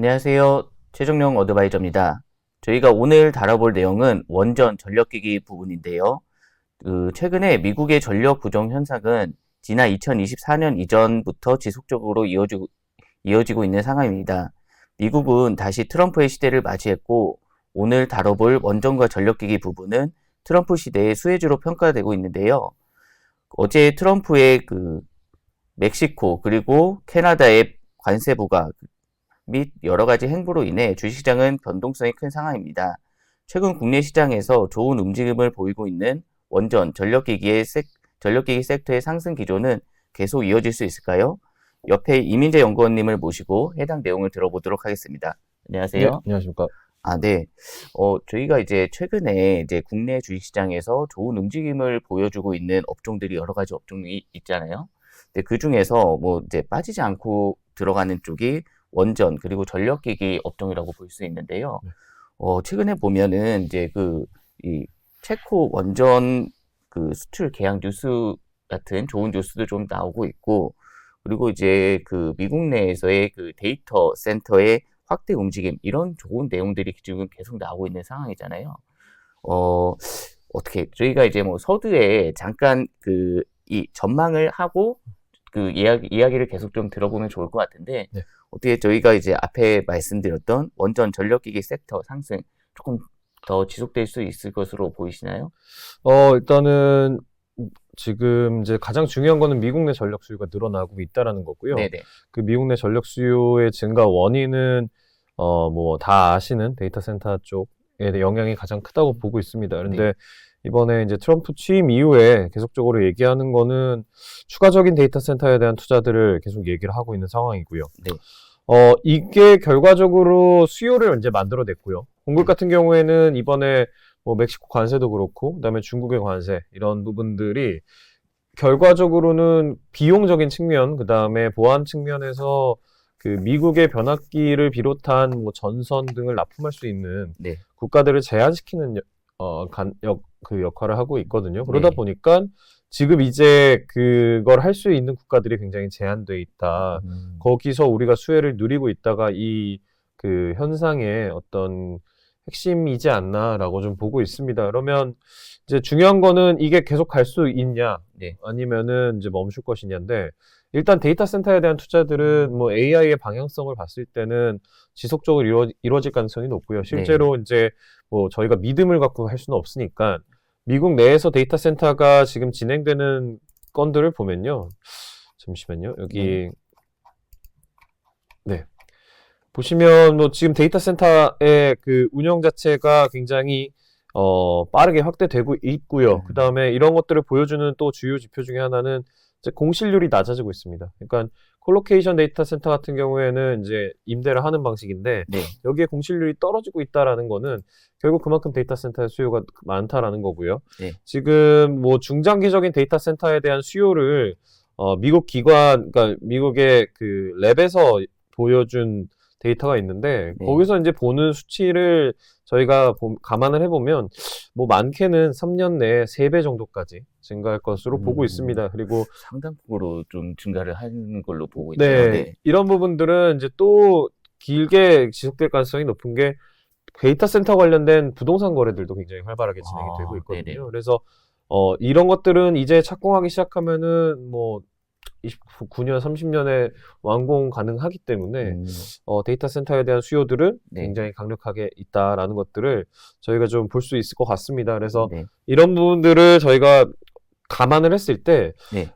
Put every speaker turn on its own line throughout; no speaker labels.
안녕하세요. 최종용 어드바이저입니다. 저희가 오늘 다뤄볼 내용은 원전 전력기기 부분인데요. 최근에 미국의 전력 부정 현상은 지난 2024년 이전부터 지속적으로 이어지고 있는 상황입니다. 미국은 다시 트럼프의 시대를 맞이했고, 오늘 다뤄볼 원전과 전력기기 부분은 트럼프 시대의 수혜주로 평가되고 있는데요. 어제 트럼프의 멕시코 그리고 캐나다의 관세 부과 및 여러 가지 행보로 인해 주식시장은 변동성이 큰 상황입니다. 최근 국내 시장에서 좋은 움직임을 보이고 있는 원전, 전력기기 섹터의 상승 기조는 계속 이어질 수 있을까요? 옆에 이민재 연구원님을 모시고 해당 내용을 들어보도록 하겠습니다. 안녕하세요.
네, 안녕하십니까.
네. 저희가 이제 최근에 이제 국내 주식시장에서 좋은 움직임을 보여주고 있는 업종들이 여러 가지 업종이 있잖아요. 근데 그 중에서 뭐 이제 빠지지 않고 들어가는 쪽이 원전 그리고 전력기기 업종이라고 볼 수 있는데요.
네.
최근에 보면은 이제 이 체코 원전 수출 계약 뉴스 같은 좋은 뉴스도 좀 나오고 있고, 그리고 이제 미국 내에서의 데이터 센터의 확대 움직임, 이런 좋은 내용들이 지금 계속 나오고 있는 상황이잖아요. 어떻게 저희가 이제 뭐 서두에 잠깐 이 전망을 하고 이야기를 계속 좀 들어보면 좋을 것 같은데,
네.
어떻게 저희가 이제 앞에 말씀드렸던 원전 전력기기 섹터 상승 조금 더 지속될 수 있을 것으로 보이시나요?
일단은 지금 이제 가장 중요한 거는 미국 내 전력 수요가 늘어나고 있다라는 거고요.
네네.
그 미국 내 전력 수요의 증가 원인은 뭐 다 아시는 데이터 센터 쪽에 영향이 가장 크다고 보고 있습니다. 그런데
네.
이번에 이제 트럼프 취임 이후에 계속적으로 얘기하는 거는 추가적인 데이터 센터에 대한 투자들을 계속 얘기를 하고 있는 상황이고요.
네.
이게 결과적으로 수요를 이제 만들어냈고요. 공급
네.
같은 경우에는 이번에 뭐 멕시코 관세도 그렇고, 그다음에 중국의 관세, 이런 부분들이 결과적으로는 비용적인 측면, 그다음에 보안 측면에서 미국의 변압기를 비롯한 뭐 전선 등을 납품할 수 있는
네.
국가들을 제한시키는 역할을 하고 있거든요. 그러다
네.
보니까 지금 이제 그걸 할 수 있는 국가들이 굉장히 제한돼 있다. 거기서 우리가 수혜를 누리고 있다가 이 현상의 어떤 핵심이지 않나라고 좀 보고 있습니다. 그러면 이제 중요한 거는 이게 계속 갈 수 있냐,
네.
아니면은 이제 멈출 것이냐인데, 일단 데이터 센터에 대한 투자들은 뭐 AI의 방향성을 봤을 때는 지속적으로 이루어질 가능성이 높고요. 실제로 이제 뭐 저희가 믿음을 갖고 할 수는 없으니까 미국 내에서 데이터 센터가 지금 진행되는 건들을 보면요. 잠시만요. 여기 네. 보시면 뭐 지금 데이터 센터의 운영 자체가 굉장히 빠르게 확대되고 있고요. 그 다음에 이런 것들을 보여주는 또 주요 지표 중에 하나는 이제 공실률이 낮아지고 있습니다. 그러니까 콜로케이션 데이터 센터 같은 경우에는 이제 임대를 하는 방식인데,
네.
여기에 공실률이 떨어지고 있다라는 거는 결국 그만큼 데이터 센터의 수요가 많다라는 거고요.
네.
지금 뭐 중장기적인 데이터 센터에 대한 수요를 미국 기관, 그러니까 미국의 랩에서 보여준 데이터가 있는데,
네.
거기서 이제 보는 수치를 저희가 감안을 해보면 뭐 많게는 3년 내에 3배 정도까지 증가할 것으로 보고 있습니다. 그리고
상당폭으로 좀 증가를 하는 걸로 보고 있죠.
네, 이런 부분들은 이제 또 길게 지속될 가능성이 높은 게 데이터 센터 관련된 부동산 거래들도 굉장히 활발하게 진행이 되고 있거든요.
네네.
그래서 이런 것들은 이제 착공하기 시작하면은 뭐 29년, 30년에 완공 가능하기 때문에 데이터 센터에 대한 수요들은
네.
굉장히 강력하게 있다라는 것들을 저희가 좀 볼 수 있을 것 같습니다. 그래서
네.
이런 부분들을 저희가 감안을 했을 때
네.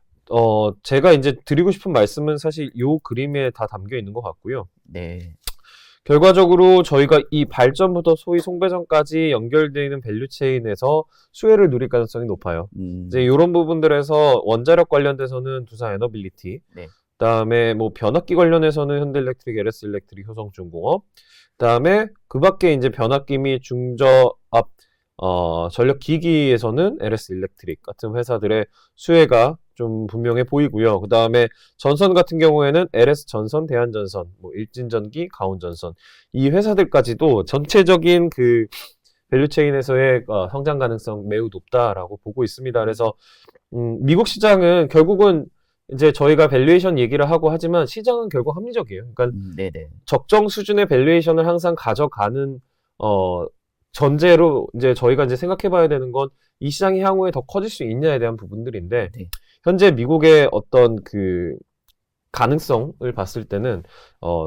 제가 이제 드리고 싶은 말씀은 사실 요 그림에 다 담겨 있는 것 같고요.
네.
결과적으로 저희가 이 발전부터 소위 송배전까지 연결되어 있는 밸류체인에서 수혜를 누릴 가능성이 높아요. 이제 이런 부분들에서 원자력 관련돼서는 두산 에너빌리티,
네.
그다음에 뭐 변압기 관련해서는 현대일렉트릭, LS일렉트릭, 효성중공업, 그다음에 그밖에 이제 변압기 및 중저압 전력기기에서는 LS일렉트릭 같은 회사들의 수혜가 좀 분명해 보이고요. 그 다음에 전선 같은 경우에는 LS전선, 대한전선, 뭐 일진전기, 가온전선, 이 회사들까지도 전체적인 밸류체인에서의 성장 가능성 매우 높다라고 보고 있습니다. 그래서 미국 시장은 결국은 이제 저희가 밸류에이션 얘기를 하고 하지만 시장은 결국 합리적이에요. 그러니까
네네.
적정 수준의 밸류에이션을 항상 가져가는 전제로 이제 저희가 이제 생각해 봐야 되는 건 이 시장이 향후에 더 커질 수 있냐에 대한 부분들인데
네.
현재 미국의 어떤 그 가능성을 봤을 때는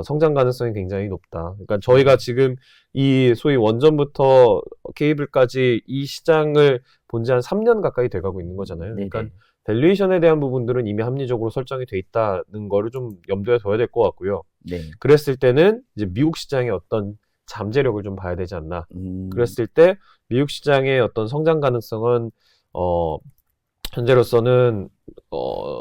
성장 가능성이 굉장히 높다. 그러니까 저희가 지금 이 소위 원전부터 케이블까지 이 시장을 본 지 한 3년 가까이 돼가고 있는 거잖아요.
네네.
그러니까 밸류에이션에 대한 부분들은 이미 합리적으로 설정이 돼 있다는 거를 좀 염두에 둬야 될 것 같고요.
네.
그랬을 때는 이제 미국 시장의 어떤 잠재력을 좀 봐야 되지 않나.
음,
그랬을 때 미국 시장의 어떤 성장 가능성은 현재로서는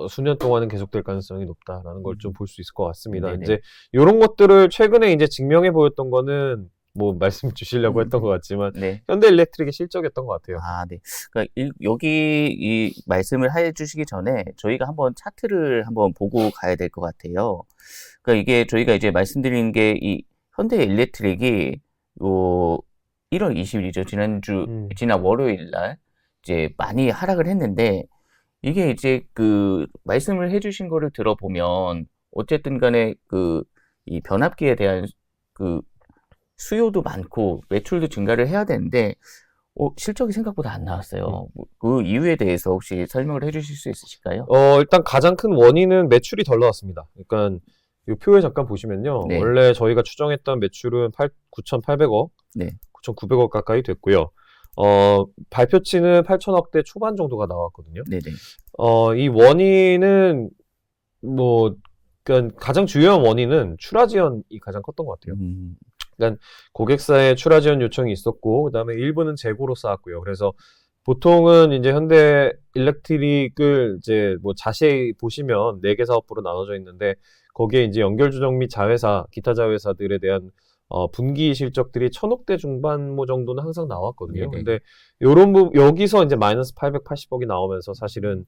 수년 동안은 계속될 가능성이 높다라는 걸 좀 볼 수 있을 것 같습니다.
네네.
이제 이런 것들을 최근에 이제 증명해 보였던 거는 뭐 말씀 주시려고 했던 것 같지만
네.
현대일렉트릭의 실적이었던 것 같아요.
아, 네. 그러니까 여기 이 말씀을 해주시기 전에 저희가 한번 차트를 한번 보고 가야 될 것 같아요. 그러니까 이게 저희가 이제 말씀드린 게 이 현대일렉트릭이 요 1월 20일이죠. 지난 월요일 날 이제 많이 하락을 했는데 이게 이제 그 말씀을 해주신 거를 들어보면 어쨌든 간에 이 변압기에 대한 그 수요도 많고 매출도 증가를 해야 되는데 실적이 생각보다 안 나왔어요. 그 이유에 대해서 혹시 설명을 해주실 수 있으실까요?
일단 가장 큰 원인은 매출이 덜 나왔습니다. 그러니까 이 표에 잠깐 보시면요.
네.
원래 저희가 추정했던 매출은 9,800억,
네.
9,900억 가까이 됐고요. 발표치는 8,000억대 초반 정도가 나왔거든요.
네네.
이 원인은 그러니까 가장 중요한 원인은 출하 지연이 가장 컸던 것 같아요. 그러니까 고객사의 출하 지연 요청이 있었고, 그다음에 일부는 재고로 쌓았고요. 그래서 보통은 이제 현대 일렉트릭을 이제 뭐 자세히 보시면 4개 사업부로 나눠져 있는데 거기에 이제 연결 조정 및 자회사, 기타 자회사들에 대한 분기 실적들이 1,000억대 중반모 정도는 항상 나왔거든요.
네네.
근데 여기서 이제 마이너스 880억이 나오면서 사실은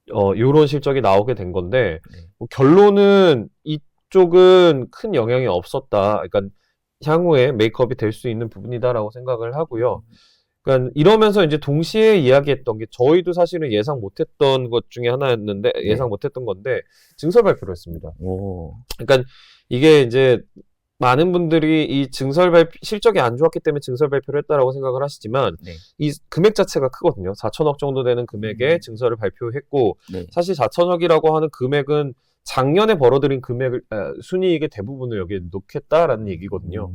요런 실적이 나오게 된 건데
네.
뭐 결론은 이쪽은 큰 영향이 없었다. 그러니까 향후에 메이크업이 될 수 있는 부분이다라고 생각을 하고요. 그러니까 이러면서 이제 동시에 이야기했던 게 저희도 사실은 예상 못했던 것 중에 하나였는데 예상 못했던 건데 증설 발표를 했습니다.
오.
그러니까 이게 이제 많은 분들이 이 실적이 안 좋았기 때문에 증설 발표를 했다라고 생각을 하시지만
네.
이 금액 자체가 크거든요. 4천억 정도 되는 금액의 증설을 발표했고
네.
사실 4천억이라고 하는 금액은 작년에 벌어들인 순이익의 대부분을 여기에 놓겠다라는 얘기거든요.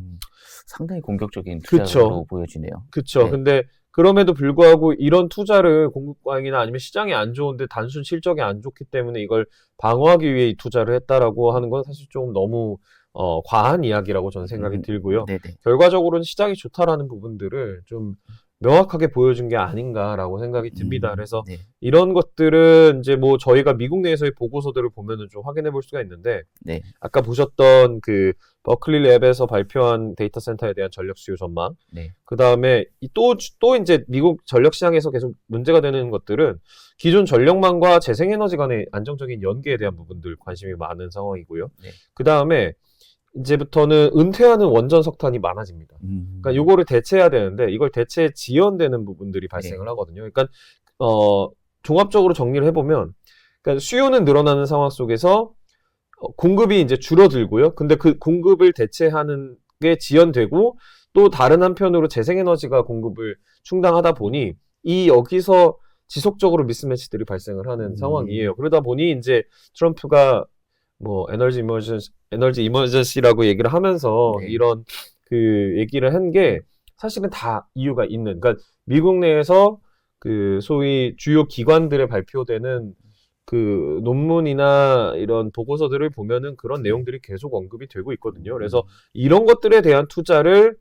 상당히 공격적인
그쵸.
투자로 보여지네요.
그쵸.
네.
근데 그럼에도 불구하고 이런 투자를 공급 과잉이나 아니면 시장이 안 좋은데 단순 실적이 안 좋기 때문에 이걸 방어하기 위해 이 투자를 했다라고 하는 건 사실 좀 너무 과한 이야기라고 저는 생각이 들고요.
네네.
결과적으로는 시장이 좋다라는 부분들을 좀 명확하게 보여준 게 아닌가라고 생각이 듭니다. 그래서
네.
이런 것들은 이제 뭐 저희가 미국 내에서의 보고서들을 보면은 좀 확인해 볼 수가 있는데
네.
아까 보셨던 그 버클리 랩에서 발표한 데이터 센터에 대한 전력 수요 전망.
네.
그 다음에 또 이제 미국 전력 시장에서 계속 문제가 되는 것들은 기존 전력망과 재생에너지 간의 안정적인 연계에 대한 부분들 관심이 많은 상황이고요.
네.
그 다음에 이제부터는 은퇴하는 원전 석탄이 많아집니다. 그러니까 요거를 대체해야 되는데 이걸 대체 지연되는 부분들이 발생을 하거든요. 그러니까 종합적으로 정리를 해보면 그러니까 수요는 늘어나는 상황 속에서 공급이 이제 줄어들고요. 근데 그 공급을 대체하는 게 지연되고 또 다른 한편으로 재생에너지가 공급을 충당하다 보니 여기서 지속적으로 미스매치들이 발생을 하는 상황이에요. 그러다 보니 이제 트럼프가 뭐 에너지 이머전시라고 얘기를 하면서 이런 그 얘기를 한 게 사실은 다 이유가 있는. 그러니까 미국 내에서 그 소위 주요 기관들에 발표되는 그 논문이나 이런 보고서들을 보면은 그런 내용들이 계속 언급이 되고 있거든요. 그래서 이런 것들에 대한 투자를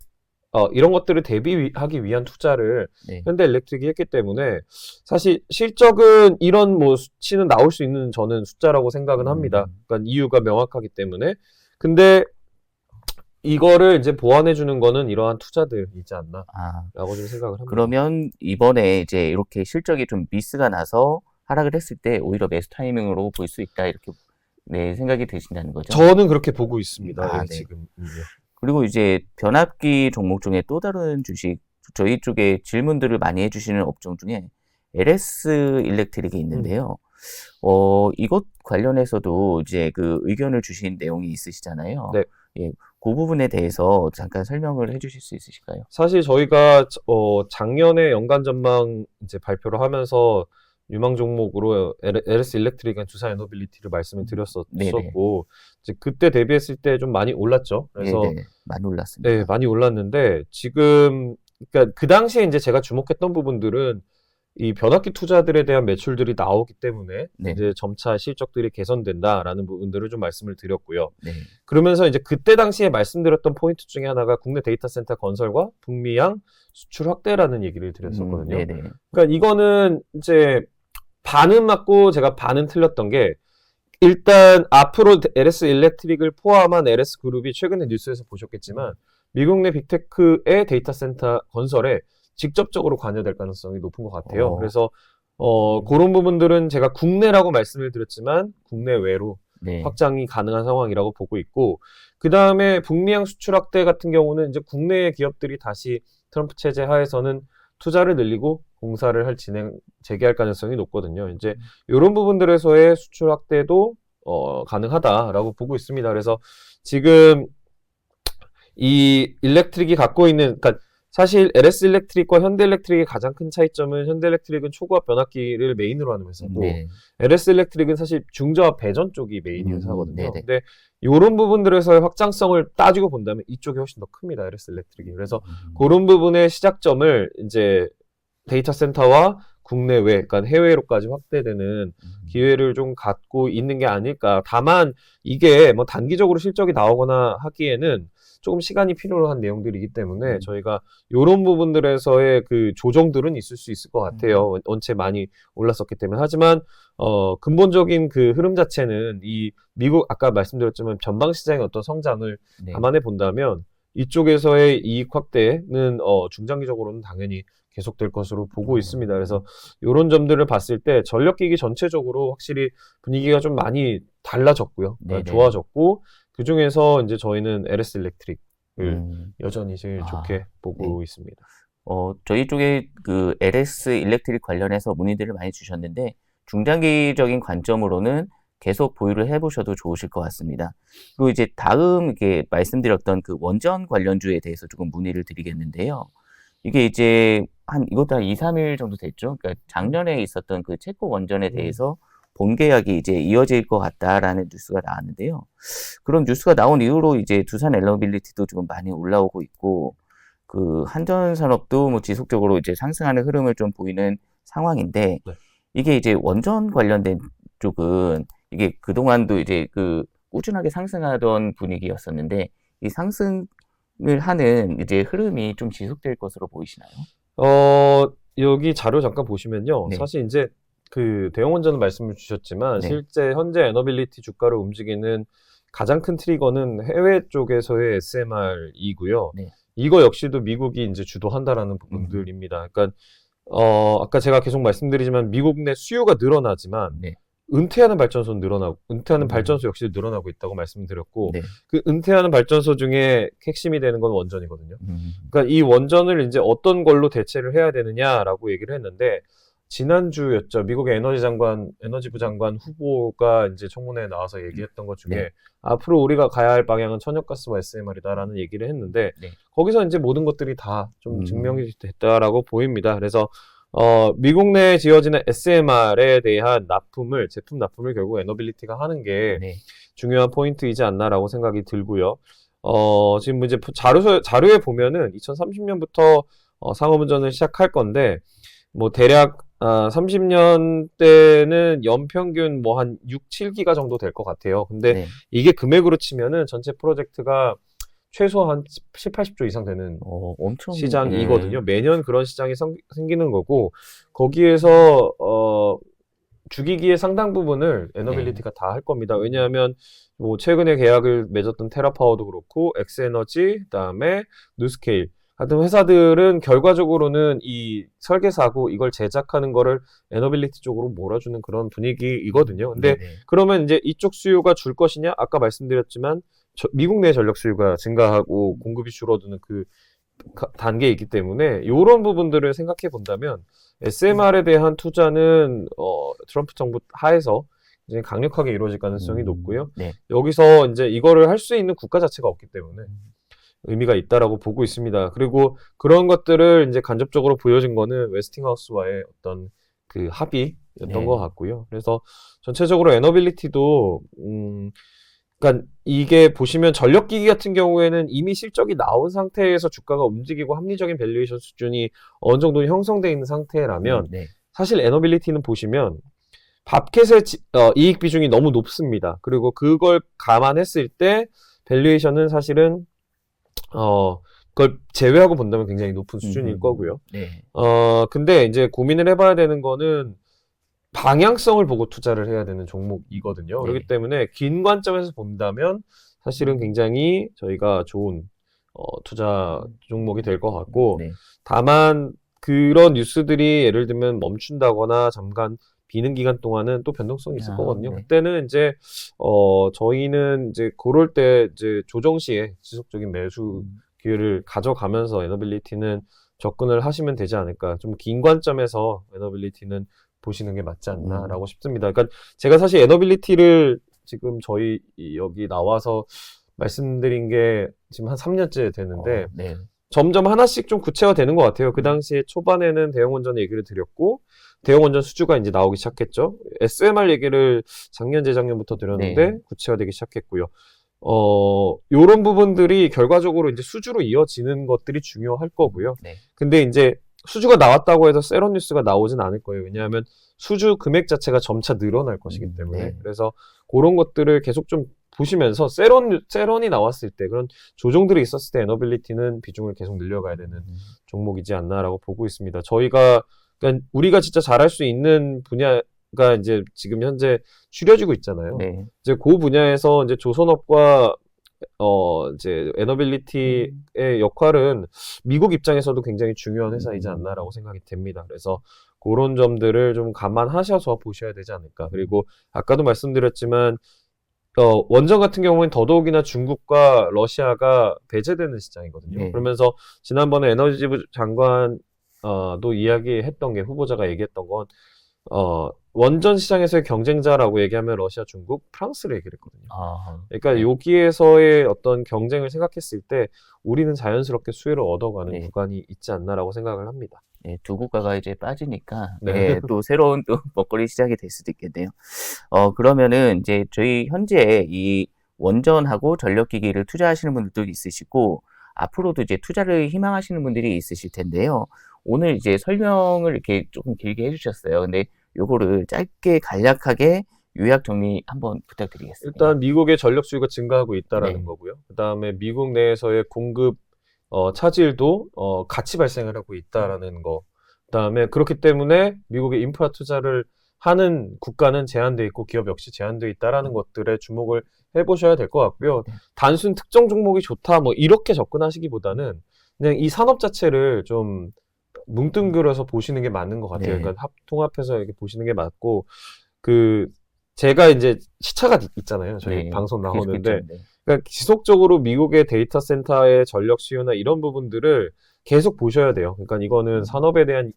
이런 것들을 대비하기 위한 투자를 현대일렉트릭이 했기 때문에 사실 실적은 이런 뭐 수치는 나올 수 있는 저는 숫자라고 생각은 합니다. 그러니까 이유가 명확하기 때문에. 근데 이거를 이제 보완해 주는 거는 이러한 투자들이지 않나라고 좀 생각을 합니다.
그러면 이번에 이제 이렇게 실적이 좀 미스가 나서 하락을 했을 때 오히려 매수 타이밍으로 볼 수 있다 이렇게 생각이 드신다는 거죠?
저는 그렇게 보고 있습니다. 지금.
그리고 이제 변압기 종목 중에 또 다른 주식, 저희 쪽에 질문들을 많이 해주시는 업종 중에 LS 일렉트릭이 있는데요. 이것 관련해서도 이제 그 의견을 주신 내용이 있으시잖아요.
네.
예, 그 부분에 대해서 잠깐 설명을 해주실 수 있으실까요?
사실 저희가 작년에 연간 전망 이제 발표를 하면서 유망 종목으로 LS 일렉트릭 앤 두산 에너빌리티를 말씀을
네네.
드렸었고 이제 그때 대비했을 때 좀 많이 올랐죠. 그래서
네네. 많이 올랐습니다.
네, 많이 올랐는데 지금 그러니까 그 당시에 이제 제가 주목했던 부분들은 이 변압기 투자들에 대한 매출들이 나오기 때문에
네.
이제 점차 실적들이 개선된다라는 부분들을 좀 말씀을 드렸고요.
네.
그러면서 이제 그때 당시에 말씀드렸던 포인트 중에 하나가 국내 데이터 센터 건설과 북미양 수출 확대라는 얘기를 드렸었거든요.
네네.
그러니까 이거는 이제 반은 맞고 제가 반은 틀렸던 게 일단 앞으로 LS 일렉트릭을 포함한 LS 그룹이 최근에 뉴스에서 보셨겠지만 미국 내 빅테크의 데이터 센터 건설에 직접적으로 관여될 가능성이 높은 것 같아요. 그래서 그런 부분들은 제가 국내라고 말씀을 드렸지만 국내외로
네.
확장이 가능한 상황이라고 보고 있고 그 다음에 북미양 수출 확대 같은 경우는 이제 국내 기업들이 다시 트럼프 체제 하에서는 투자를 늘리고 공사를 재개할 가능성이 높거든요. 이제 이런 부분들에서의 수출 확대도 가능하다라고 보고 있습니다. 그래서 지금 이 일렉트릭이 갖고 있는, 그러니까 사실 LS 일렉트릭과 현대 일렉트릭의 가장 큰 차이점은 현대 일렉트릭은 초고압 변압기를 메인으로 하는 회사고
네.
LS 일렉트릭은 사실 중저압 배전 쪽이 메인 회사거든요.
네네.
근데 이런 부분들에서의 확장성을 따지고 본다면 이쪽이 훨씬 더 큽니다. LS 일렉트릭이. 그래서 그런 부분의 시작점을 이제 데이터 센터와 국내외, 그러니까 해외로까지 확대되는 기회를 좀 갖고 있는 게 아닐까. 다만 이게 뭐 단기적으로 실적이 나오거나 하기에는 조금 시간이 필요한 내용들이기 때문에 저희가 이런 부분들에서의 그 조정들은 있을 수 있을 것 같아요. 원체 많이 올랐었기 때문에. 하지만 근본적인 그 흐름 자체는 이 미국 아까 말씀드렸지만 전방 시장의 어떤 성장을
네.
감안해 본다면 이쪽에서의 이익 확대는 중장기적으로는 당연히 계속될 것으로 보고 있습니다. 그래서 이런 점들을 봤을 때 전력기기 전체적으로 확실히 분위기가 좀 많이 달라졌고요.
네네.
좋아졌고 그 중에서 이제 저희는 LS 일렉트릭을 여전히 제일
아,
좋게 보고
네.
있습니다.
저희 쪽에 그 LS 일렉트릭 관련해서 문의들을 많이 주셨는데 중장기적인 관점으로는 계속 보유를 해보셔도 좋으실 것 같습니다. 그리고 이제 다음 이게 말씀드렸던 그 원전 관련주에 대해서 조금 문의를 드리겠는데요. 이게 이제 이것도 한 2, 3일 정도 됐죠. 그러니까 작년에 있었던 그 체코 원전에 대해서 본계약이 이제 이어질 것 같다라는 뉴스가 나왔는데요. 그런 뉴스가 나온 이후로 이제 두산 엘러빌리티도 좀 많이 올라오고 있고, 그 한전 산업도 뭐 지속적으로 이제 상승하는 흐름을 좀 보이는 상황인데,
네.
이게 이제 원전 관련된 쪽은 이게 그동안도 이제 그 꾸준하게 상승하던 분위기였었는데, 이 상승을 하는 이제 흐름이 좀 지속될 것으로 보이시나요?
여기 자료 잠깐 보시면요.
네.
사실 이제 그 대형원전은 말씀을 주셨지만
네.
실제 현재 에너빌리티 주가를 움직이는 가장 큰 트리거는 해외 쪽에서의 SMR이고요.
네.
이거 역시도 미국이 이제 주도한다라는 부분들입니다. 그러니까 아까 제가 계속 말씀드리지만 미국 내 수요가 늘어나지만
네.
은퇴하는 발전소는 은퇴하는 발전소 역시 늘어나고 있다고 말씀드렸고
네.
그 은퇴하는 발전소 중에 핵심이 되는 건 원전이거든요. 그러니까 이 원전을 이제 어떤 걸로 대체를 해야 되느냐라고 얘기를 했는데 지난주였죠. 미국의 에너지부 장관 후보가 이제 청문회에 나와서 얘기했던 것 중에
네.
앞으로 우리가 가야 할 방향은 천연가스와 SMR이다라는 얘기를 했는데
네.
거기서 이제 모든 것들이 다 좀 증명이 됐다라고 보입니다. 그래서 미국 내에 지어지는 SMR에 대한 제품 납품을 결국 에너빌리티가 하는 게
네.
중요한 포인트이지 않나라고 생각이 들고요. 지금 이제 자료에 보면은 2030년부터 상업운전을 시작할 건데 뭐 대략 30년 때는 연평균 뭐 한 6, 7기가 정도 될 것 같아요. 근데
네.
이게 금액으로 치면은 전체 프로젝트가 최소 한 7, 80조 이상 되는
엄청
시장이거든요. 매년 그런 시장이 생기는 거고 거기에서 주기기의 상당 부분을 에너빌리티가 다 할 겁니다. 왜냐하면 뭐 최근에 계약을 맺었던 테라파워도 그렇고 엑스에너지, 그다음에 누스케일 같은 회사들은 결과적으로는 이 설계사고 이걸 제작하는 거를 에너빌리티 쪽으로 몰아주는 그런 분위기이거든요. 근데
네네.
그러면 이제 이쪽 수요가 줄 것이냐? 아까 말씀드렸지만 미국 내 전력 수요가 증가하고 공급이 줄어드는 그 단계에 있기 때문에 이런 부분들을 생각해 본다면 SMR에 대한 투자는 트럼프 정부 하에서 이제 강력하게 이루어질 가능성이 높고요.
네.
여기서 이제 이거를 할 수 있는 국가 자체가 없기 때문에 의미가 있다라고 보고 있습니다. 그리고 그런 것들을 이제 간접적으로 보여준 거는 웨스팅하우스와의 어떤 그 합의였던 것 같고요. 그래서 전체적으로 에너빌리티도 그러니까 이게 보시면 전력기기 같은 경우에는 이미 실적이 나온 상태에서 주가가 움직이고 합리적인 밸류에이션 수준이 어느 정도 형성되어 있는 상태라면 사실 에너빌리티는 보시면 밥캣의 이익 비중이 너무 높습니다. 그리고 그걸 감안했을 때 밸류에이션은 사실은 그걸 제외하고 본다면 굉장히 높은 수준일 거고요. 근데 이제 고민을 해봐야 되는 거는 방향성을 보고 투자를 해야 되는 종목이거든요. 그렇기 때문에 긴 관점에서 본다면 사실은 굉장히 저희가 좋은 투자 종목이 될 것 같고, 다만 그런 뉴스들이 예를 들면 멈춘다거나 잠깐 비는 기간 동안은 또 변동성이 있을 거거든요. 그때는 이제 저희는 이제 그럴 때 이제 조정 시에 지속적인 매수 기회를 가져가면서 에너빌리티는 접근을 하시면 되지 않을까. 좀 긴 관점에서 에너빌리티는 보시는 게 맞지 않나라고 싶습니다. 그러니까 제가 사실 에너빌리티를 지금 저희 여기 나와서 말씀드린 게 지금 한 3년째 되는데 점점 하나씩 좀 구체화 되는 것 같아요. 그 당시에 초반에는 대형원전 얘기를 드렸고 대형원전 수주가 이제 나오기 시작했죠. SMR 얘기를 작년, 재작년부터 드렸는데 구체화되기 시작했고요. 요런 부분들이 결과적으로 이제 수주로 이어지는 것들이 중요할 거고요. 근데 이제 수주가 나왔다고 해서 세런 뉴스가 나오진 않을 거예요. 왜냐하면 수주 금액 자체가 점차 늘어날 것이기 때문에. 그래서 그런 것들을 계속 좀 보시면서 세런이 나왔을 때 그런 조정들이 있었을 때 에너빌리티는 비중을 계속 늘려가야 되는 종목이지 않나라고 보고 있습니다. 그러니까 우리가 진짜 잘할 수 있는 분야가 이제 지금 현재 추려지고 있잖아요. 이제 그 분야에서 이제 조선업과 이제 에너빌리티의 역할은 미국 입장에서도 굉장히 중요한 회사이지 않나라고 생각이 됩니다. 그래서 그런 점들을 좀 감안하셔서 보셔야 되지 않을까. 그리고 아까도 말씀드렸지만 원전 같은 경우는 더더욱이나 중국과 러시아가 배제되는 시장이거든요. 그러면서 지난번에 에너지부 장관도 이야기했던 게 후보자가 얘기했던 건 원전 시장에서의 경쟁자라고 얘기하면 러시아, 중국, 프랑스를 얘기를 했거든요. 그러니까 여기에서의 어떤 경쟁을 생각했을 때 우리는 자연스럽게 수혜를 얻어가는 구간이 있지 않나라고 생각을 합니다.
두 국가가 이제 빠지니까 또 새로운 또 먹거리 시작이 될 수도 있겠네요. 그러면은 이제 저희 현재 이 원전하고 전력기기를 투자하시는 분들도 있으시고 앞으로도 이제 투자를 희망하시는 분들이 있으실 텐데요. 오늘 이제 설명을 이렇게 조금 길게 해주셨어요. 근데 요거를 짧게 간략하게 요약 정리 한번 부탁드리겠습니다.
일단 미국의 전력 수요가 증가하고 있다라는 거고요. 그 다음에 미국 내에서의 공급 차질도 같이 발생을 하고 있다라는 거. 그 다음에 그렇기 때문에 미국의 인프라 투자를 하는 국가는 제한돼 있고 기업 역시 제한돼 있다라는 것들에 주목을 해보셔야 될 것 같고요. 단순 특정 종목이 좋다 뭐 이렇게 접근하시기보다는 그냥 이 산업 자체를 좀 뭉뚱그려서 보시는 게 맞는 것 같아요. 그러니까 통합해서 이렇게 보시는 게 맞고 제가 이제 시차가 있잖아요. 저희 방송 나오는데 그러니까 지속적으로 미국의 데이터 센터의 전력 수요나 이런 부분들을 계속 보셔야 돼요. 그러니까 이거는 산업에 대한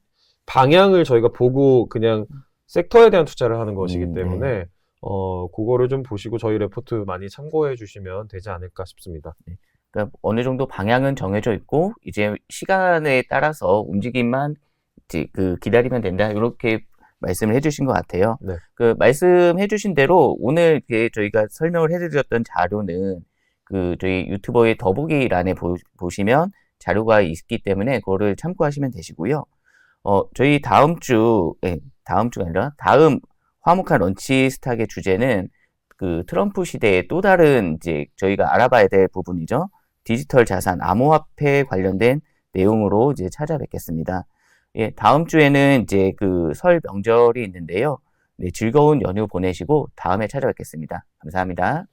방향을 저희가 보고 그냥 섹터에 대한 투자를 하는 것이기 때문에 그거를 좀 보시고 저희 레포트 많이 참고해 주시면 되지 않을까 싶습니다.
그러니까 어느 정도 방향은 정해져 있고 이제 시간에 따라서 움직임만 이제 기다리면 된다. 이렇게 말씀을 해주신 것 같아요. 그 말씀해주신 대로 오늘 저희가 설명을 해드렸던 자료는 저희 유튜버의 더보기란에 보시면 자료가 있기 때문에 그거를 참고하시면 되시고요. 저희 다음 주가 아니라 다음 화목한 런치 스탁의 주제는 트럼프 시대의 또 다른 이제 저희가 알아봐야 될 부분이죠. 디지털 자산, 암호화폐 관련된 내용으로 이제 찾아뵙겠습니다. 다음 주에는 이제 설 명절이 있는데요. 즐거운 연휴 보내시고 다음에 찾아뵙겠습니다. 감사합니다.